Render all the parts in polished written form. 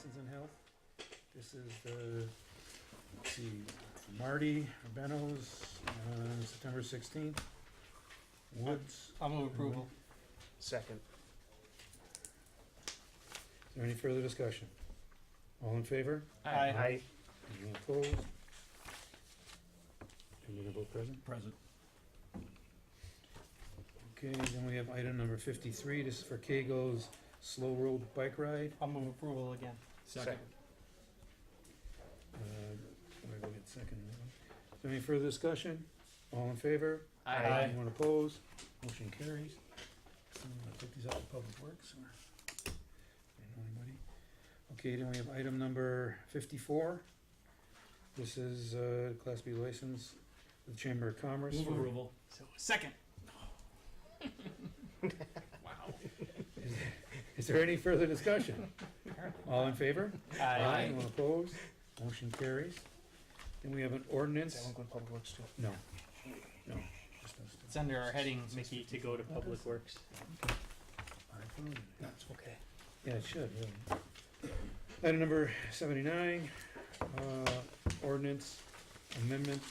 License and Health. This is the, let's see, Marty Benno's, September 16th. Woods. I'll move approval. Second. Is there any further discussion? All in favor? Aye. Anyone opposed? And you're gonna vote present? Present. Okay, then we have item number 53. This is for Kego's Slow Road Bike Ride. I'll move approval again. Second. Where do I get second? Is there any further discussion? All in favor? Aye. Anyone opposed? Motion carries. I'll take these out to Public Works. Or I know anybody? Okay, then we have item number 54. This is Class B license with the Chamber of Commerce. Move approval. So, second. Wow. Is there any further discussion? All in favor? Aye. Anyone opposed? Motion carries. Then we have an Is that ordinance. one going to Public Works too? No. No. Just us two. It's under our heading, Mickey, to go to Public Works. That's okay. Yeah, it should, really. Item number 79, ordinance amendment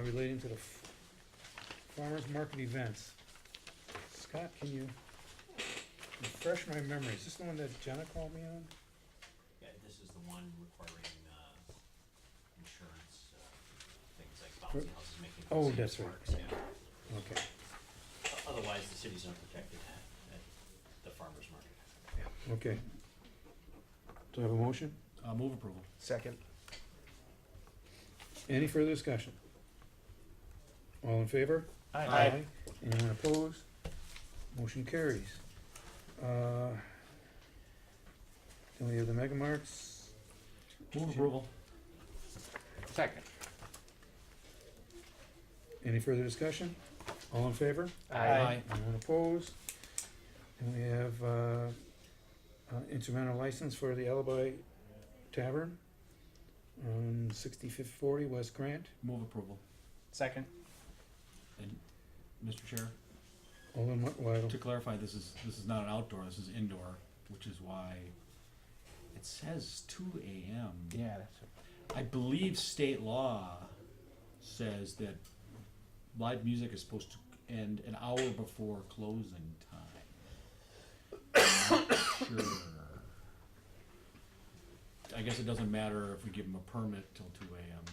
relating to the farmers market events. Scott, can you refresh my memory? Is this the one that Jenna called me on? Yeah, this is the one requiring insurance, things like bouncy houses making. Oh, things that's right. parks, yeah. Okay, Otherwise, the city's unprotected at the farmer's market. okay. Do I have a motion? Move approval. Second. Any further discussion? All in favor? Aye. Anyone opposed? Motion carries. Then we have the Mega Marts. Move approval. Second. Any further discussion? All in favor? Aye. Anyone opposed? And we have instrumental license for the Alibi Tavern on 6540 West Grant. Move approval. Second. And, Mr. Chair, Alden Weidel. to clarify, this is not an outdoor, this is indoor, which is why it says 2 AM. Yeah, that's it. I believe state law says that live music is supposed to end an hour before closing time. I'm not sure. I guess it doesn't matter if we give them a permit till 2 AM.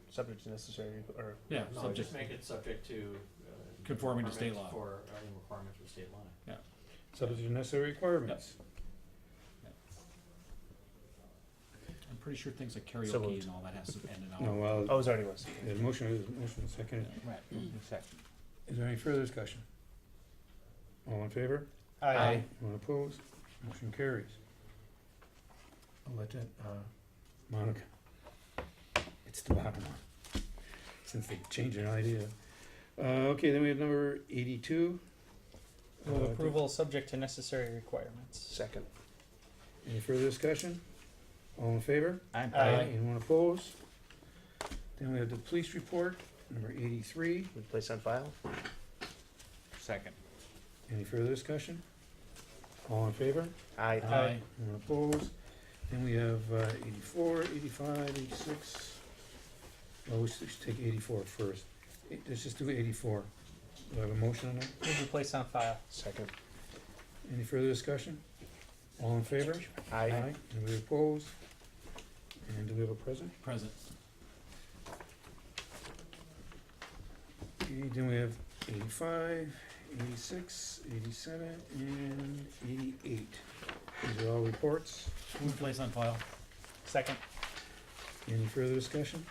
Subject to necessary, or Yeah, No, subject, just make it subject to. Conforming to state requirements law. For, any requirements for state law. yeah. Subject to necessary requirements. I'm pretty sure things like So karaoke moved. and all that has to end an hour. No, well, Oh, it already was. the motion is second. Right. Second. Is there any further discussion? All in favor? Aye. Anyone opposed? Motion carries. I'll let that, Monica. It's the bottom one, since they changed their idea. Okay, then we have number 82. Move approval, subject to necessary requirements. Second. Any further discussion? All in favor? Aye. Anyone opposed? Then we have the police report, number 83. We place on file? Second. Any further discussion? All in favor? Aye. Aye. Anyone opposed? Then we have 84, 85, 86. Well, we should take 84 first. Let's just do 84. Do I have a motion on that? Move to place on file. Second. Any further discussion? All in favor? Aye. Anybody opposed? And do we have a present? Present. Okay, then we have 85, 86, 87, and 88. These are all reports. Move to place on file. Second. Any further discussion?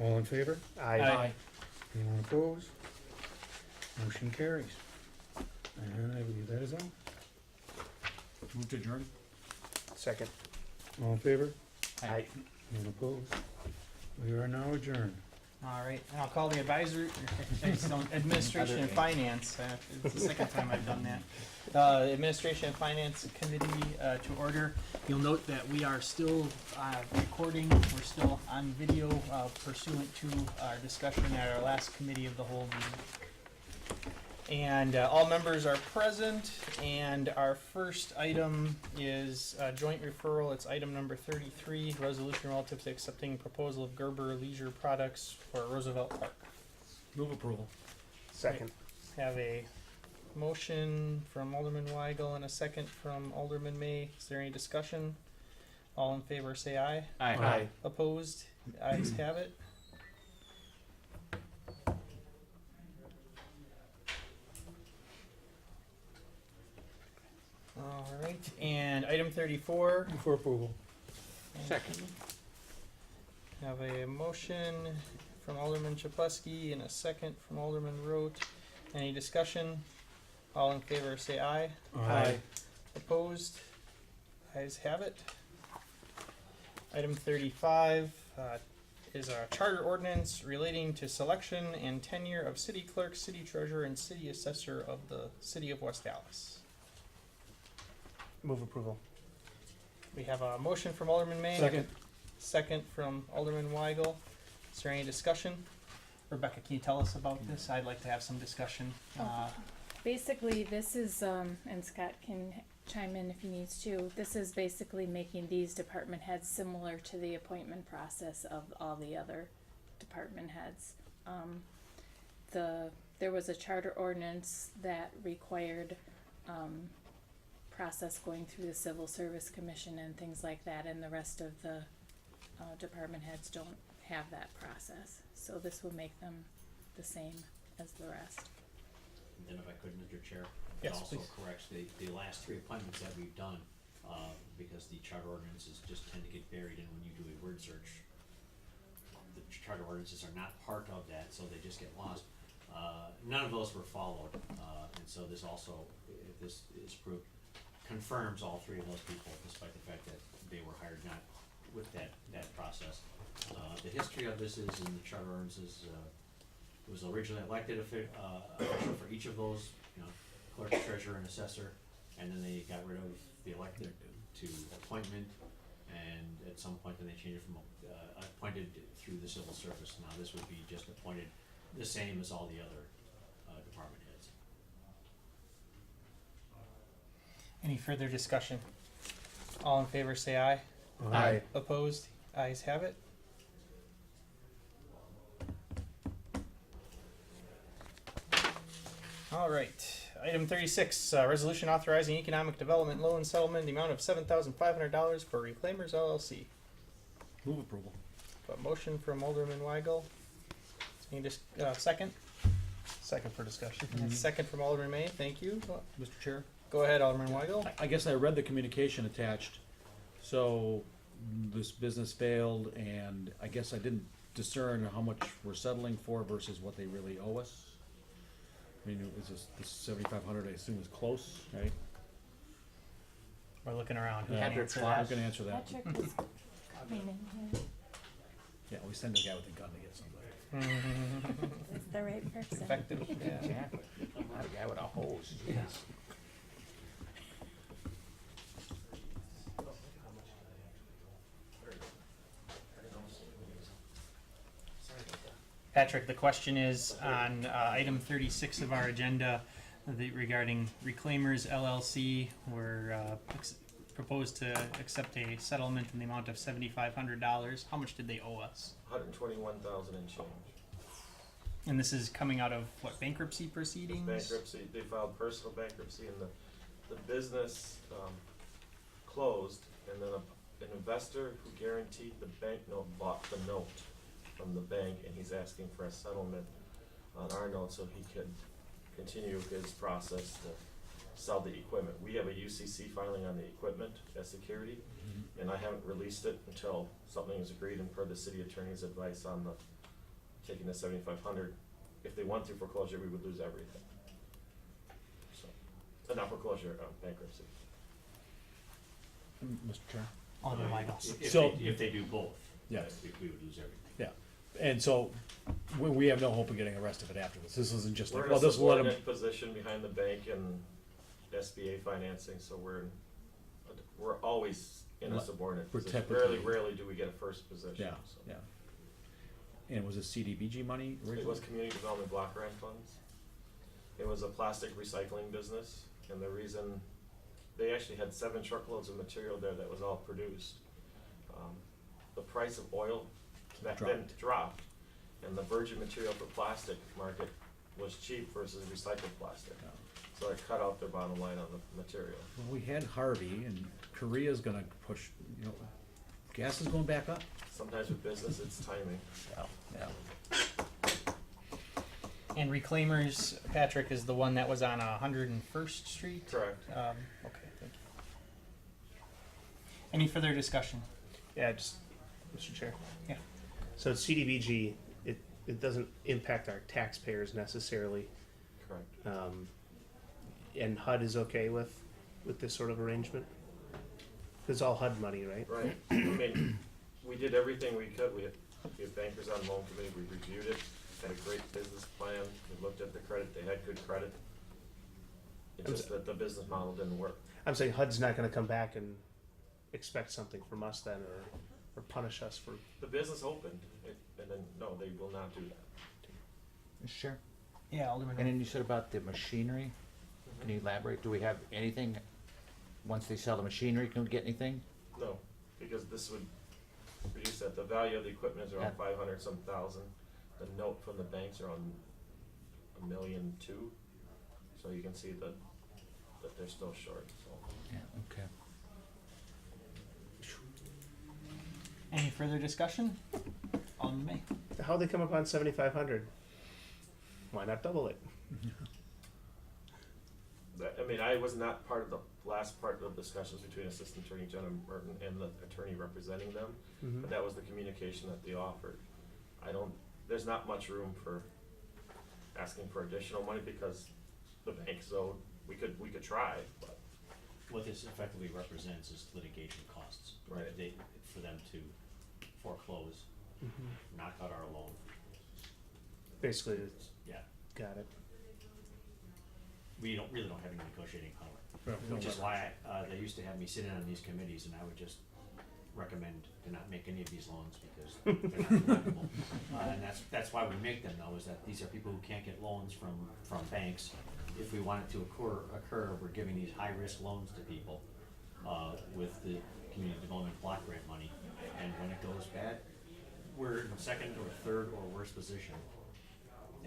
All in favor? Aye. Anyone opposed? Motion carries. And I believe that is all. Move to adjourn. Second. All in favor? Aye. Anyone opposed? We are now adjourned. All right, and I'll call the advisory, Administration and Finance, it's the second time I've done that. Administration and Finance Committee to order. You'll note that we are still recording, we're still on video pursuant to our discussion at our last Committee of the Whole meeting. And all members are present, and our first item is joint referral. It's item number 33, resolution relative to accepting proposal of Gerber Leisure Products for Roosevelt Park. Move approval. Second. Have a motion from Alderman Weigel and a second from Alderman May. Is there any discussion? All in favor say aye. Aye. Opposed? Ayes have it. All right, and item 34. For approval. Second. Have a motion from Alderman Chaplesky and a second from Alderman Rote. Any discussion? All in favor say aye. Aye. Opposed? Ayes have it. Item 35 is a charter ordinance relating to selection and tenure of city clerk, city treasurer, and city assessor of the city of West Dallas. Move approval. We have a motion from Alderman May. Second. Second from Alderman Weigel. Is there any discussion? Rebecca, can you tell us about this? I'd like to have some discussion. Basically, this is, and Scott can chime in if he needs to, this is basically making these department heads similar to the appointment process of all the other department heads. There was a charter ordinance that required, process going through the Civil Service Commission and things like that, and the rest of the, department heads don't have that process. So this will make them the same as the rest. And then if I could, Mr. Chair, it Yes, also please. corrects the last three appointments that we've done, because the charter ordinances just tend to get buried in when you do a word search. The charter ordinances are not part of that, so they just get lost. None of those were followed, and so this also, if this is approved, confirms all three of those people, despite the fact that they were hired not with that process. The history of this is in the charter ordinances. It was originally elected official for each of those, clerk, treasurer, and assessor, and then they got rid of the elected to appointment, and at some point then they changed it from appointed through the civil service. Now this would be just appointed the same as all the other department heads. Any further discussion? All in favor say aye. Aye. Opposed? Ayes have it. All right, item 36, resolution authorizing economic development loan settlement in the amount of $7,500 for Reclaimers LLC. Move approval. A motion from Alderman Weigel. Any second? Second for discussion. And second from Alderman May, thank you. Mr. Chair? Go ahead, Alderman Weigel. I guess I read the communication attached, so this business failed, and I guess I didn't discern how much we're settling for versus what they really owe us. I mean, is this 7,500, I assume, is close, right? We're looking around. Who Yeah. can answer I'm that? gonna answer that. Patrick was coming in here. Yeah, we send a guy with a gun to get somebody. It's the right person. Effective, yeah. Exactly. Not a guy with a hose. Yes. Patrick, the question is on item 36 of our agenda regarding Reclaimers LLC. We're proposed to accept a settlement in the amount of $7,500. How much did they owe us? 121,000 and change. And this is coming out of what, bankruptcy proceedings? Bankruptcy, they filed personal bankruptcy and the business closed, and then an investor who guaranteed the bank note bought the note from the bank, and he's asking for a settlement on our note so he could continue his process to sell the equipment. We have a UCC filing on the equipment as security, and I haven't released it until something is agreed and per the city attorney's advice on the taking the 7,500. If they went through foreclosure, we would lose everything. So, not foreclosure, bankruptcy. Mr. Chair? Alderman Weigel. If they do both, Yes. we would lose everything. Yeah, and so we have no hope of getting arrested after this. This isn't just We're like, in well, a this will let them. subordinate position behind the bank and SBA financing, so we're always in a subordinate We're position. typically- Rarely do we get a first position. Yeah, so. yeah. And was it CDBG money It originally? was community development block grant funds. It was a plastic recycling business, and the reason, they actually had 7 truckloads of material there that was all produced. The price of oil back then dropped, and the virgin material for plastic market was cheap versus recycled plastic. So it cut out their bottom line on the material. Well, we had Harvey, and Korea's gonna push, you know, gas is going back up. Sometimes with business, it's timing. Yeah. And Reclaimers, Patrick, is the one that was on 101st Street? Correct. Okay, thank you. Any further discussion? Yeah, just, Mr. Chair. Yeah. So CDBG, it doesn't impact our taxpayers necessarily. Correct. And HUD is okay with this sort of arrangement? It's all HUD money, right? Right. I mean, we did everything we could. We had bankers on loan committee. We reviewed it. Had a great business plan. We looked at the credit. They had good credit. It's just that the business model didn't work. I'm saying HUD's not gonna come back and expect something from us then, or punish us for, The business opened, and then, no, they will not do that. Sure. Yeah, Alderman. And then you said about the machinery, can you elaborate? Do we have anything, once they sell the machinery, can we get anything? No, because this would reduce that. The value of the equipment is around 500 some thousand. The note from the banks are on $1.2 million. So you can see that they're still short, so. Yeah, okay. Any further discussion? Alderman May. how'd they come up on 7,500? Why not double it? I mean, I was not part of the last part of the discussions between Assistant Attorney General Merton and the attorney representing them, but that was the communication that they offered. There's not much room for asking for additional money because the bank's owed. We could try, but. What this effectively represents is litigation costs. Right. For them to foreclose, knock out our loan, Basically, it's, yeah. got it. We really don't have any negotiating power. No, Which is why they used to have me sit in on these committees, and I would just recommend to not make any of these loans because they're not collectible. And that's why we make them though, is that these are people who can't get loans from banks. If we want it to occur, we're giving these high-risk loans to people with the community development block grant money. And when it goes bad, we're in second or third or worse position,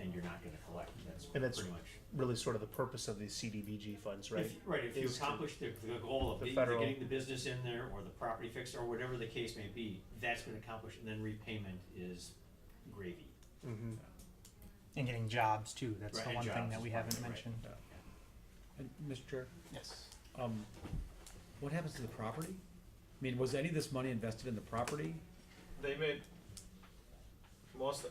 and you're not gonna collect. And that's pretty much. really sort of the purpose of these CDBG funds, right? If you Is to- accomplish the goal of the either federal- getting the business in there or the property fixed or whatever the case may be, that's been accomplished, and then repayment is gravy. Mhm. And getting jobs too, that's Right, the and one thing jobs that is we one haven't thing, right. mentioned. And Mr. Chair, Yes. what happens to the property? I mean, was any of this money invested in the property? They made, it was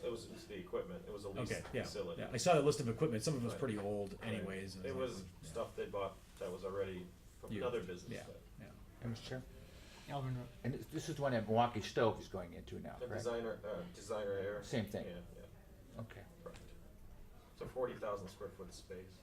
the equipment. It was a leased Okay, yeah, facility. yeah. I saw the list of equipment. Some of it was Right. pretty old Right. anyways. and It like, was yeah. stuff they bought that was already from You- another business. Yeah, that- yeah. And Mr. Chair? Alderman. And this is the one that Milwaukee Stove is going into now, The correct? designer air. Same thing. Yeah, yeah, Okay. correct. It's a 40,000 square foot space.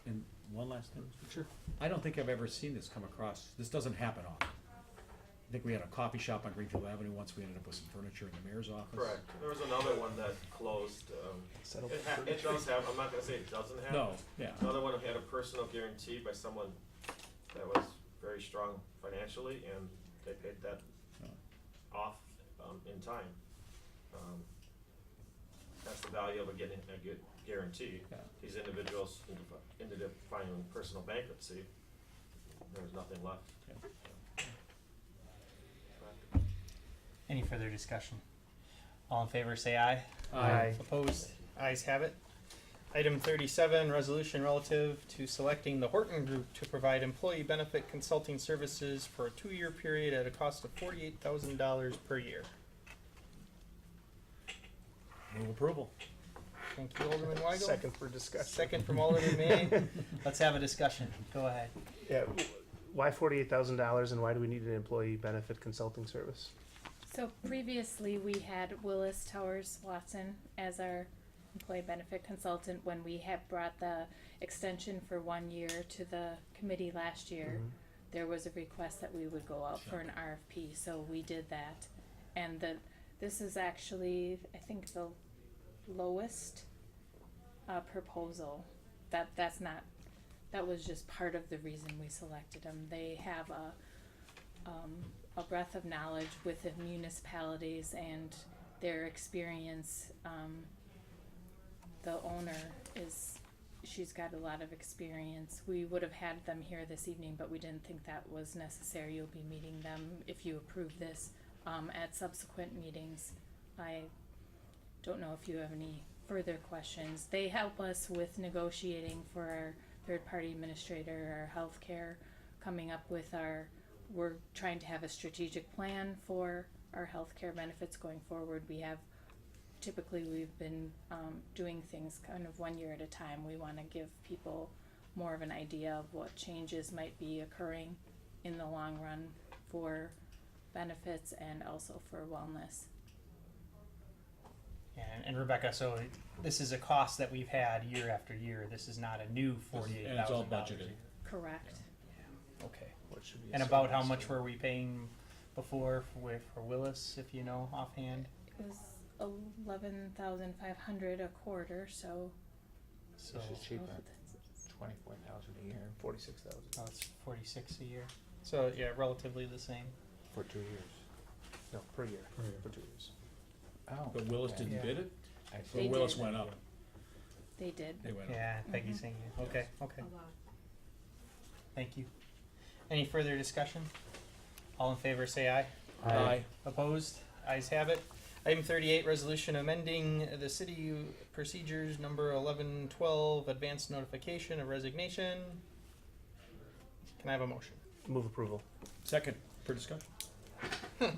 And one last thing. Sure. I don't think I've ever seen this come across. This doesn't happen often. I think we had a coffee shop on Greenfield Avenue once. We ended up with some furniture in the mayor's office. Correct. There was another one that closed. Settled It furniture. does have, I'm not gonna say it doesn't have. No, yeah. Another one had a personal guarantee by someone that was very strong financially, and they paid that off in time. That's the value of getting a good guarantee. Yeah. These individuals ended up filing personal bankruptcy. There was nothing left. Any further discussion? All in favor, say aye. Aye. Opposed? Ayes have it. Item 37, resolution relative to selecting the Horton Group to provide employee benefit consulting services for a 2-year period at a cost of $48,000 per year. Move approval. Thank you, Alderman Weigel. Second for discussion. Second from Alderman May. Let's have a discussion. Go ahead. Yeah, why $48,000 and why do we need an employee benefit consulting service? So previously, we had Willis Towers Watson as our employee benefit consultant when we had brought the extension for 1 year to the committee last year. There was a request that we would go out for an RFP, so we did that. And this is actually, I think, the lowest proposal. That was just part of the reason we selected them. They have a breadth of knowledge with the municipalities and their experience. The owner she's got a lot of experience. We would have had them here this evening, but we didn't think that was necessary. You'll be meeting them if you approve this, at subsequent meetings. I don't know if you have any further questions. They help us with negotiating for our third-party administrator, our healthcare, coming up with we're trying to have a strategic plan for our healthcare benefits going forward. Typically we've been doing things kind of 1 year at a time. We want to give people more of an idea of what changes might be occurring in the long run for benefits and also for wellness. And Rebecca, so this is a cost that we've had year after year. This is not a new $48,000. And it's all budgeted. Correct. Okay. What should be And a about how surplus much there? were we paying before for Willis, if you know offhand? It was 11,500 a quarter, so. So This is cheaper, that's- 24,000 a year 46,000. oh, it's 46 a year. So yeah, relatively the same. for 2 years. No, per year, Per year. for 2 years. Oh. But Willis okay. didn't Yeah. bid it, I or They see. Willis did. went up, They did. they went up. Yeah, Peggy's Mhm. saying yeah. Okay. Okay. A lot. Thank you. Any further discussion? All in favor, say aye. Aye. Opposed? Ayes have it. Item 38, resolution amending the city procedures number 1112, advance notification of resignation. Can I have a motion? Move approval. Second, for discussion. A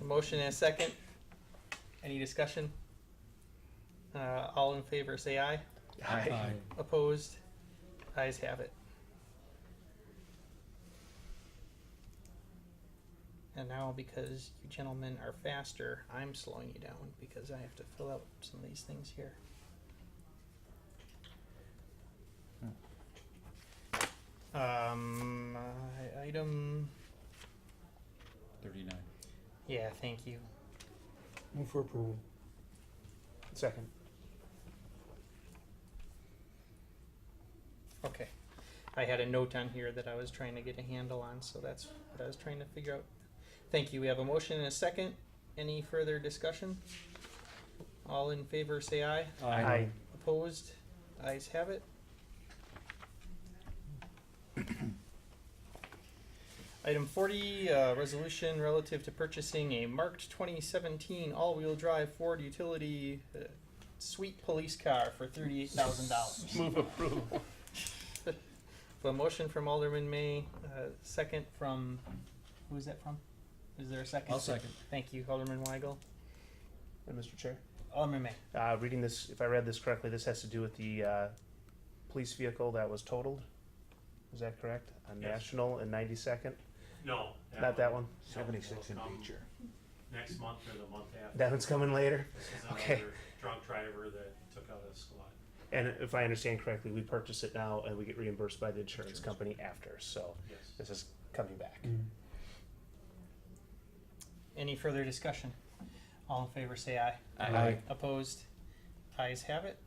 motion and a second. Any discussion? All in favor, say aye. Aye. Opposed? Ayes have it. And now, because you gentlemen are faster, I'm slowing you down because I have to fill out some of these things here. Item, 39. yeah, thank you. Move for approval. Second. Okay. I had a note on here that I was trying to get a handle on, so that's what I was trying to figure out. Thank you. We have a motion and a second. Any further discussion? All in favor, say aye. Aye. Opposed? Ayes have it. Item 40, resolution relative to purchasing a marked 2017 all-wheel drive Ford utility sweet police car for $38,000. Move approval. A motion from Alderman May, second from, who is that from? Is there a second? I'll second. Thank you, Alderman Weigel. And Mr. Chair, Alderman May. reading this, if I read this correctly, this has to do with the police vehicle that was totaled. Is that correct? On Yes. National and 92nd? No. Not that one? 76 in will come Beecher. Next month or the month after. That one's coming later? This is okay. another drunk driver that took out a squad. And if I understand correctly, we purchase it now and we get reimbursed by the insurance company after, so Yes. this is coming back. Any further discussion? All in favor, say aye. Aye. Opposed? Ayes have it.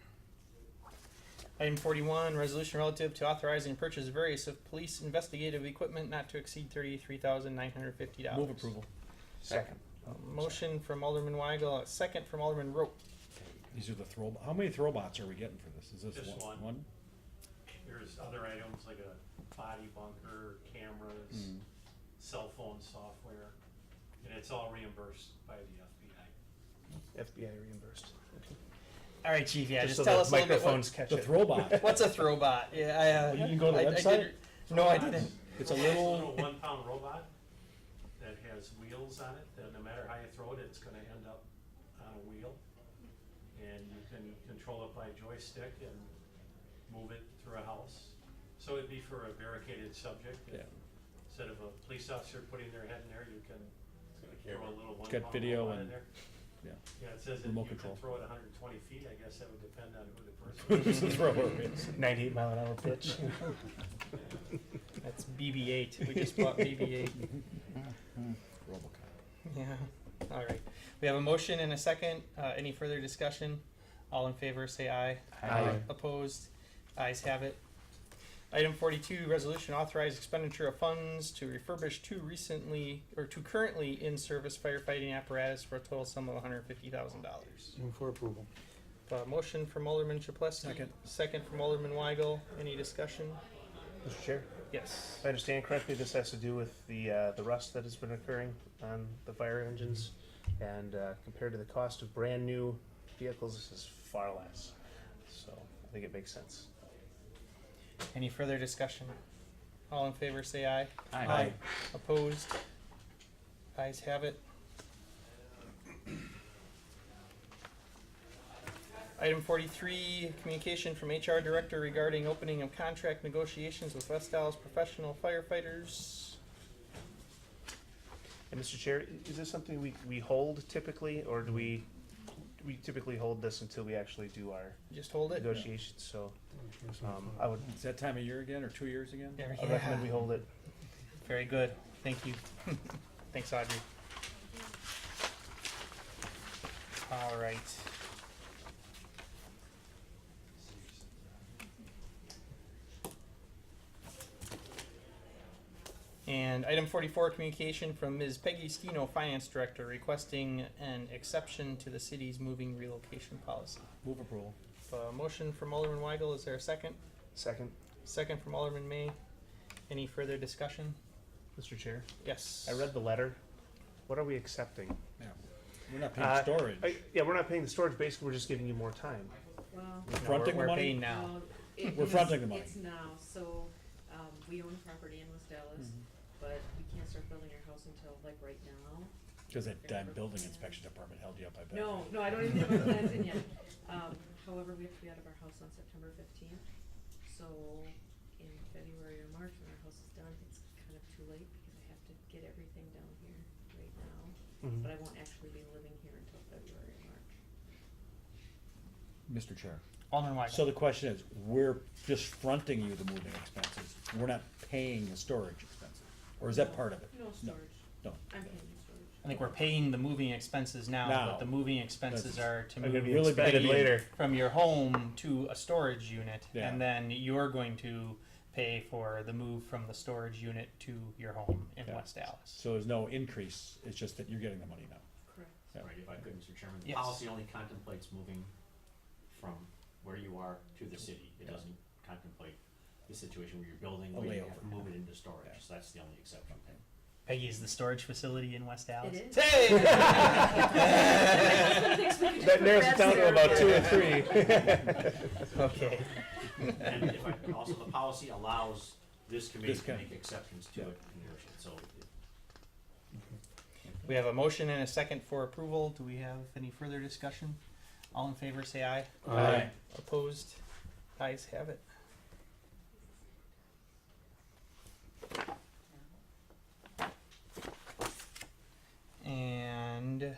Item 41, resolution relative to authorizing purchase of various of police investigative equipment not to exceed $33,950. Move approval. Second. Motion from Alderman Weigel, a second from Alderman Rope. These are the how many throwbots are we getting for this? Is this Just one? one. There's other items like a body bunker, cameras, cell phone software, and it's all reimbursed by the FBI. FBI reimbursed. All right, Chief. Yeah, just so tell the us a little bit. microphones catch The it. throwbot. What's a throwbot? Yeah, You didn't go to the I website? didn't- No, I didn't. It's a It's little. 1-pound robot that has wheels on it, that no matter how you throw it, it's gonna end up on a wheel. And you can control it by joystick and move it through a house. So it'd be for a barricaded subject. Yeah. Instead of a police officer putting their head in there, you can throw a little It's got 1-pound video robot in and- there. yeah. Yeah, it says that Remote you can control. throw it 120 feet, I guess that would depend on who the person Who's is. the thrower is. 98 mile an hour pitch. That's BB-8. We just bought BB-8. Robocop. Yeah. All right. We have a motion and a second. Any further discussion? All in favor, say aye. Aye. Opposed? Ayes have it. Item 42, resolution authorize expenditure of funds to refurbish two currently in-service firefighting apparatus for a total sum of $150,000. Move for approval. Motion from Alderman Chapletsky. Second from Alderman Weigel. Any discussion? Mr. Chair, Yes. if I understand correctly, this has to do with the rust that has been occurring on the fire engines, and compared to the cost of brand new vehicles, this is far less. So I think it makes sense. Any further discussion? All in favor, say aye. Aye. Opposed? Ayes have it. Item 43, communication from HR Director regarding opening of contract negotiations with West Dallas professional firefighters. And Mr. Chair, is this something we hold typically, or do we typically hold this until we actually do our Just hold it. negotiations? So I would Is that time of year again, or 2 years again? There, I recommend we hold it. Very good. Thank you. Thanks, Audrey. All right. And item 44, communication from Ms. Peggy Stino, Finance Director, requesting an exception to the city's moving relocation policy. Move approval. Motion from Alderman Weigel. Is there a second? Second, Second from Alderman May. Any further discussion? Mr. Chair, Yes. I read the letter. What are we accepting? Yeah. We're not paying Uh, storage. Yeah, we're not paying the storage. Basically, we're just giving you more time. Well, We're No, fronting the we're money? paying now. no, We're fronting the money. It's now, so, we own property in West Dallas, but we can't start building our house until like right now. Because that damn building inspection department held you up, I bet. No, I don't even have my plans in yet. However, we have to be out of our house on September 15th, so in February or March, when our house is done, it's kind of too late because I have to get everything down here right now. But I won't actually be living here until February or March. Mr. Chair. Alderman Weigel. So the question is, we're just fronting you the moving expenses. We're not paying the storage expenses. Or is that part of it? No storage. No. I'm paying the storage. I think we're paying the moving expenses now, Now. but the moving expenses are to They're move gonna be really expended Peggy later. from your home to a storage unit, Yeah. and then you're going to pay for the move from the storage unit to your home in Yeah. West Dallas. So there's no increase, it's just that you're getting the money now. Correct. Yeah. Right, if I could, Mr. Chairman, the Yes. policy only contemplates moving from where you are to the city. It Yeah. doesn't contemplate the situation where you're building, A where you have layover, to move yeah. it into storage, Yeah. so that's the only exception. Peggy is the storage facility in West Dallas. It is. Hey! That narrows it down to about 2 or 3. Okay. And if I, also the policy allows this committee This to kind- make exceptions to Yeah. it and negotiate, so We have a motion and a second for approval. Do we have any further discussion? All in favor, say aye. Aye. Opposed? Ayes have it. And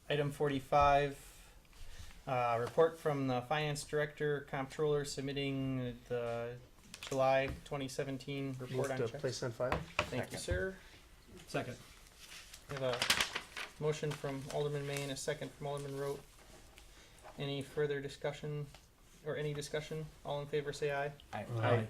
item 45, report from the finance director, comptroller submitting the July 2017 report Move on to checks. place on file. Thank you, sir. Second. We have a motion from Alderman May and a second from Alderman Rote. Any further discussion, or any discussion? All in favor, say aye. Aye.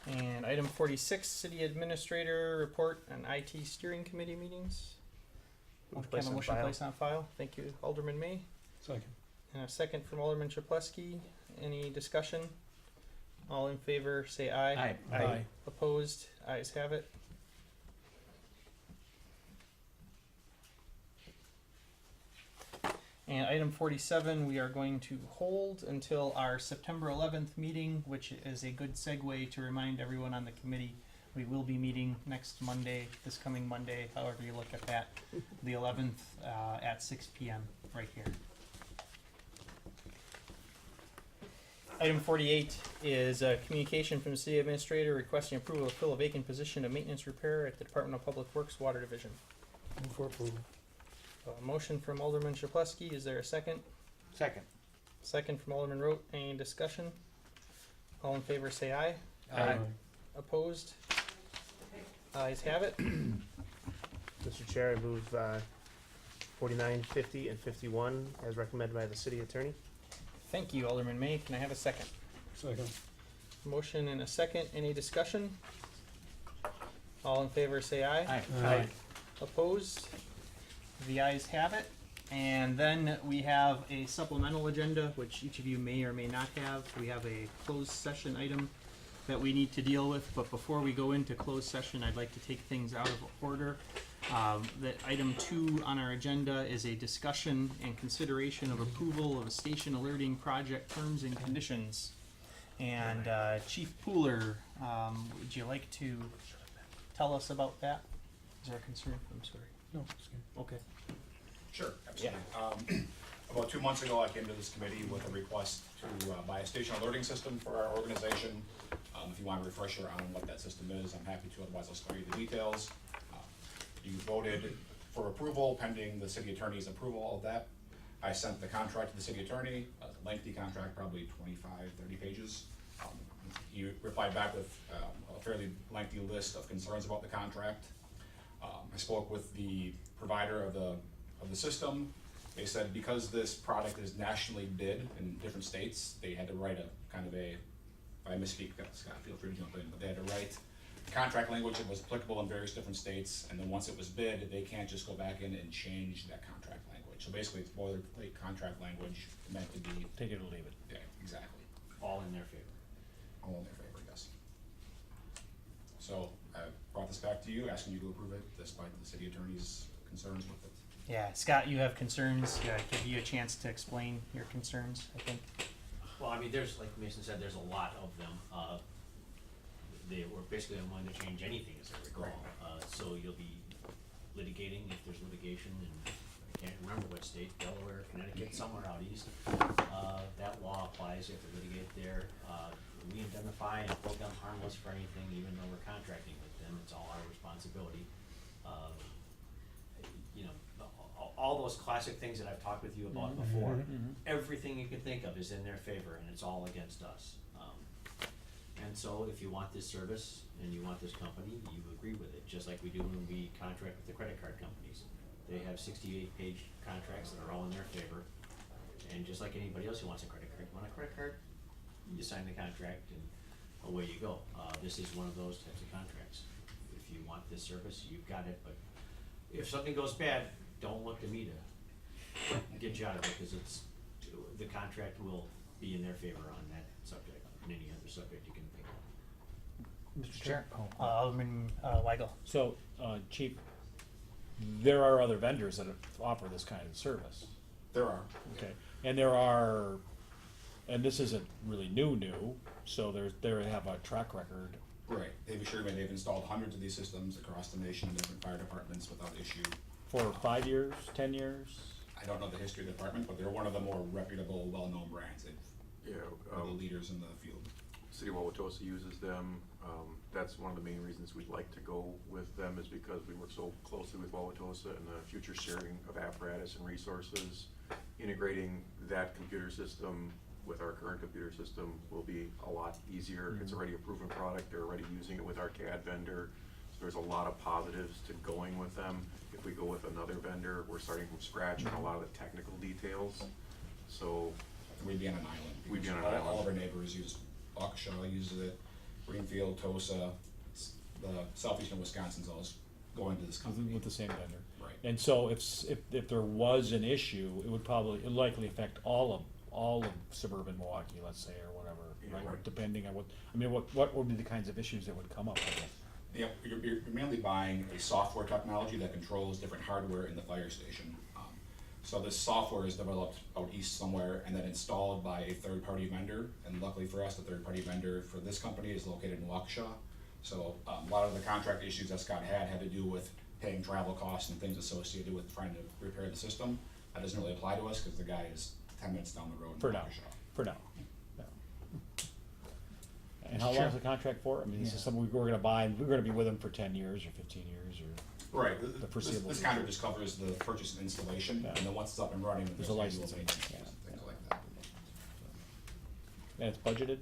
And item 46, city administrator report on IT steering committee meetings. Move to Can I place have a on motion file. placed on file? Thank you, Alderman May. Second. And a second from Alderman Chapletsky. Any discussion? All in favor, say aye. Aye. Opposed? Ayes have it. And item 47, we are going to hold until our September 11th meeting, which is a good segue to remind everyone on the committee, we will be meeting next Monday, this coming Monday, however you look at that, the 11th, at 6 p.m. right here. Item 48 is a communication from the city administrator requesting approval to fill a vacant position of maintenance repair at the Department of Public Works Water Division. Move for approval. Motion from Alderman Chapletsky, is there a second? Second. Second from Alderman Rote. Any discussion? All in favor say aye. Aye. Opposed? Ayes have it. Mr. Chair, I move 49, 50, and 51 as recommended by the city attorney. Thank you, Alderman May. Can I have a second? Second. Motion and a second. Any discussion? All in favor say aye. Aye. Opposed? The ayes have it. And then we have a supplemental agenda, which each of you may or may not have. We have a closed session item that we need to deal with, but before we go into closed session, I'd like to take things out of order. That item 2 on our agenda is a discussion and consideration of approval of a station alerting project terms and conditions. And Chief Pooler, would you like to tell us about that? Is there a concern? I'm sorry. No, it's good. Okay. Sure, absolutely. About 2 months ago, I came to this committee with a request to buy a station alerting system for our organization. If you want a refresher on what that system is, I'm happy to, otherwise I'll spare you the details. You voted for approval pending the city attorney's approval of that. I sent the contract to the city attorney, a lengthy contract, probably 25, 30 pages. He replied back with a fairly lengthy list of concerns about the contract. I spoke with the provider of the system. They said because this product is nationally bid in different states, they had to write a kind of a, if I misspeak, Scott, feel free to jump in, but they had to write contract language that was applicable in various different states, and then once it was bid, they can't just go back in and change that contract language. So basically, it's boilerplate contract language meant to be. Take it or leave it. Yeah, exactly. All in their favor. All in their favor, yes. So I brought this back to you, asking you to approve it, despite the city attorney's concerns with it. Yeah, Scott, you have concerns. Give you a chance to explain your concerns, I think. Well, I mean, there's, like Mason said, there's a lot of them. They were basically unwilling to change anything, as I recall. So you'll be litigating if there's litigation, and I can't remember what state, Delaware, Connecticut, somewhere out east. That law applies, you have to litigate there. We indemnify and hold them harmless for anything, even though we're contracting with them. It's all our responsibility. You know, all those classic things that I've talked with you about before, everything you can think of is in their favor, and it's all against us. And so if you want this service and you want this company, you agree with it, just like we do when we contract with the credit card companies. They have 68-page contracts that are all in their favor. And just like anybody else who wants a credit card, want a credit card, you sign the contract and away you go. This is one of those types of contracts. If you want this service, you've got it, but if something goes bad, don't look to me to get you out of it, because the contract will be in their favor on that subject, and any other subject you can think of. Mr. Chair? Alderman Weigel. So, Chief, there are other vendors that offer this kind of service. There are. Okay, and and this isn't really new, so they have a track record. Right. They've assured me they've installed hundreds of these systems across the nation in different fire departments without issue. For 5 years, 10 years? I don't know the history of the department, but they're one of the more reputable, well-known brands. They're the leaders in the field. City of Wauwatosa uses them. That's one of the main reasons we'd like to go with them, is because we work so closely with Wauwatosa, and the future sharing of apparatus and resources, integrating that computer system with our current computer system will be a lot easier. It's already a proven product. They're already using it with our CAD vendor. So there's a lot of positives to going with them. If we go with another vendor, we're starting from scratch on a lot of the technical details. So We'd be on an island. We'd be on an All island. of our neighbors use, Waukesha uses it, Greenfield, Tosa, the southeastern Wisconsin's always going to this company. With the same vendor. Right. And so if there was an issue, it would likely affect all of suburban Milwaukee, let's say, or whatever, Yeah, right? right. Depending on what would be the kinds of issues that would come up, I guess? Yeah, you're mainly buying a software technology that controls different hardware in the fire station. So this software is developed out east somewhere and then installed by a third-party vendor. And luckily for us, the third-party vendor for this company is located in Waukesha. So a lot of the contract issues that Scott had to do with paying travel costs and things associated with trying to repair the system. That doesn't really apply to us because the guy is 10 minutes down the road in For now. Waukesha. For now. And how long is the contract for? I mean, this is something we're gonna buy, and we're gonna be with them for 10 years or 15 years, or? Right, The foreseeable this contract just covers the purchase and installation, Yeah. and then once it's up and running, There's there's a annual license, maintenance, yeah. things like that. And it's budgeted?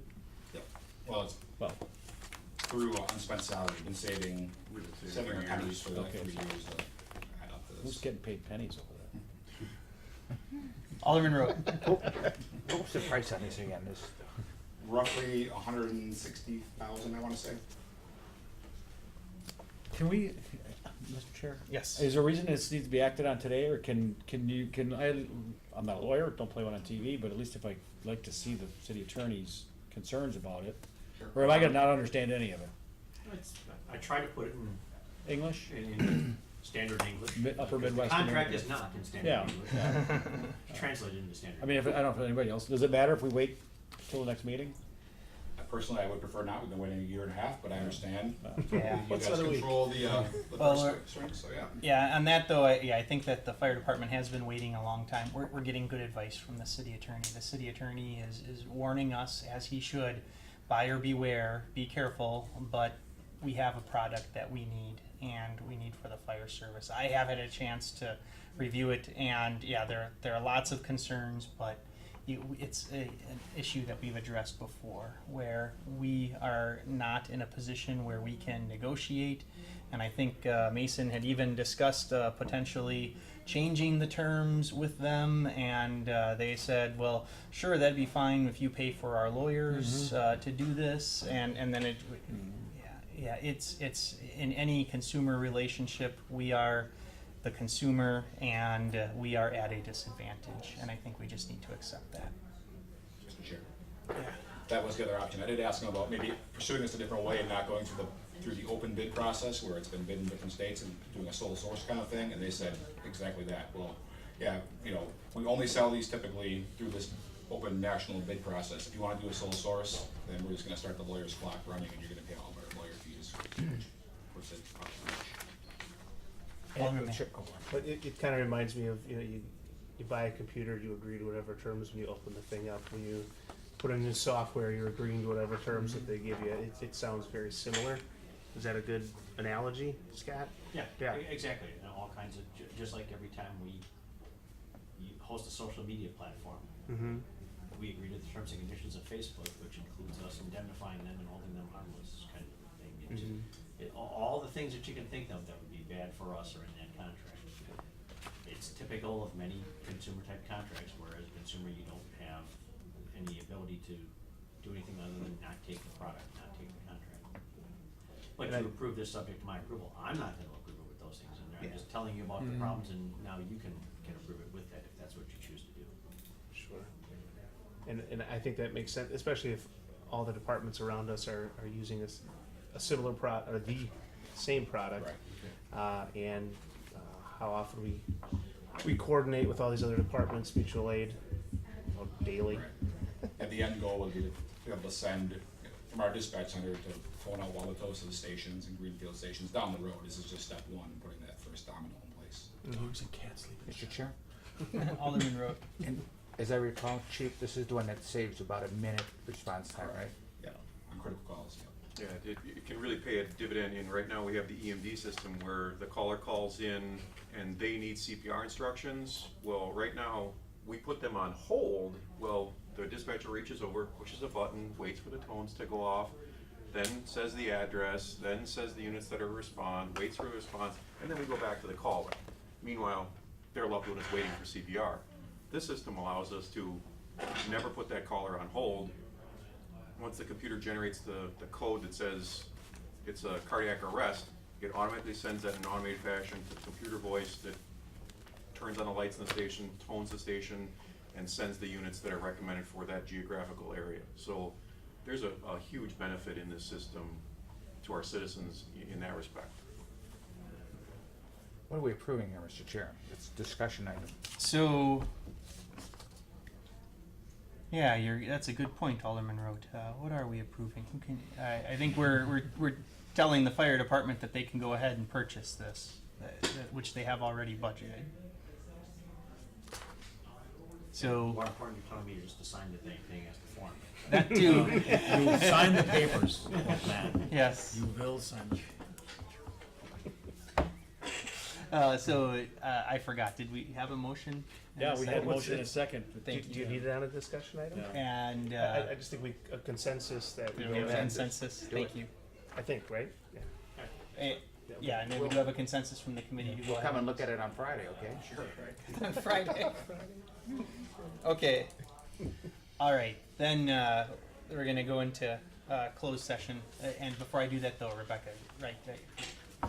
Well, it's Well, through unspent salary, we've been saving We would say 700 for pennies years. for like Okay. 3 years to add up to who's this. getting paid pennies over there? Alderman Rowe. What was the price on this again? This, Roughly 160,000, I wanna say. Can we, Mr. Chair? Yes. Is there a reason this needs to be acted on today, or can I'm not a lawyer, don't play one on TV, but at least if I like to see the city attorney's concerns about it, or am I gonna not understand any of it? I try to put it English? in standard English. Upper because Midwest. The contract is not in standard Yeah. English. Translated into standard. I mean, if, I don't know if anybody else, does it matter if we wait till the next meeting? Personally, I would prefer not, we've been waiting a year and a half, but I understand. Yeah. You guys control the Well, purse we're- strings, so yeah. Yeah, on that though, I think that the fire department has been waiting a long time. We're getting good advice from the city attorney. The city attorney is warning us, as he should, buyer beware, be careful, but we have a product that we need and we need for the fire service. I have had a chance to review it, and yeah, there are lots of concerns, but it's an issue that we've addressed before, where we are not in a position where we can negotiate. And I think Mason had even discussed potentially changing the terms with them, and they said, well, sure, that'd be fine if you pay for our lawyers to do this, and then it, yeah, it's in any consumer relationship, we are the consumer, and we are at a disadvantage, and I think we just need to accept that. Mr. Chair. That was the other option. I did ask them about maybe pursuing this a different way and not going through the open bid process where it's been bid in different states and doing a sole source kind of thing, and they said exactly that. Well, yeah, you know, we only sell these typically through this open national bid process. If you wanna do a sole source, then we're just gonna start the lawyer's clock running and you're gonna pay all of our lawyer fees. Which is Alderman Mayor. But it kinda reminds me of, you know, you buy a computer, you agree to whatever terms when you open the thing up. When you put in new software, you're agreeing to whatever terms that they give you. It sounds very similar. Is that a good analogy, Scott? Yeah, Yeah. exactly, and all kinds of, just like every time you host a social media platform, Mm-hmm. we agree to the terms and conditions of Facebook, which includes us indemnifying them and holding them harmless, kind of thing. It just- all the things that you can think of that would be bad for us are in that contract. It's typical of many consumer type contracts, where as a consumer, you don't have any ability to do anything other than not take the product, not take the contract. But And to approve this subject to my approval, I'm not gonna approve it with those things in there. I'm just telling you about the problems, and now you can approve it with that if that's what you choose to do. Sure. And I think that makes sense, especially if all the departments around us are using a similar or the same product. Right. And how often we coordinate with all these other departments, mutual aid, daily. Right. At the end goal would be to be able to send from our dispatch center to phone out Wauwatosa stations and Greenfield stations down the road. This is just step one, putting that first domino in place. Dogs and cats Mr. Chair? Alderman Rowe. And as I recall, Chief, this is the one that saves about a minute response time, right? Yeah, on critical calls, yeah. Yeah, it can really pay a dividend, and right now we have the EMD system where the caller calls in and they need CPR instructions. Well, right now, we put them on hold. Well, the dispatcher reaches over, pushes a button, waits for the tones to go off, then says the address, then says the units that are respond, waits for a response, and then we go back to the caller. Meanwhile, their loved one is waiting for CPR. This system allows us to never put that caller on hold. Once the computer generates the code that says it's a cardiac arrest, it automatically sends that in an automated fashion to the computer voice that turns on the lights in the station, tones the station, and sends the units that are recommended for that geographical area. So there's a huge benefit in this system to our citizens in that respect. What are we approving here, Mr. Chair? It's a discussion item. So, yeah, that's a good point, Alderman Rote. What are we approving? Who can, I think we're telling the fire department that they can go ahead and purchase this, which they have already budgeted. So, More important, you're telling me just to sign the thing as the form. that too, You sign the papers, man. yes. You will sign the. I forgot, did we have a motion? and Yeah, we had a second? motion and a second. Thank Do you need it on a discussion item? Yeah. And, I just think a consensus that we we have a have, consensus, thank you. I think, right? Yeah. Yeah, and then we do have a consensus from the committee to go We'll come ahead. and look at it on Friday, okay? On Friday. Okay. All right, then we're gonna go into closed session. And before I do that though, Rebecca, right,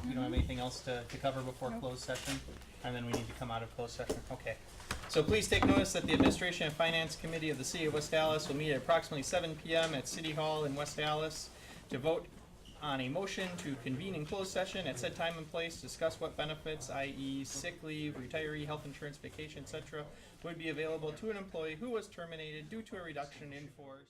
you don't have anything else to cover before Nope. closed session? And then we need to come out of closed session, okay. So please take notice that the Administration and Finance Committee of the City of West Dallas will meet at approximately 7 p.m. at City Hall in West Dallas to vote on a motion to convene in closed session at said time and place, discuss what benefits, i.e. sick leave, retiree, health insurance, vacation, etc., would be available to an employee who was terminated due to a reduction in force.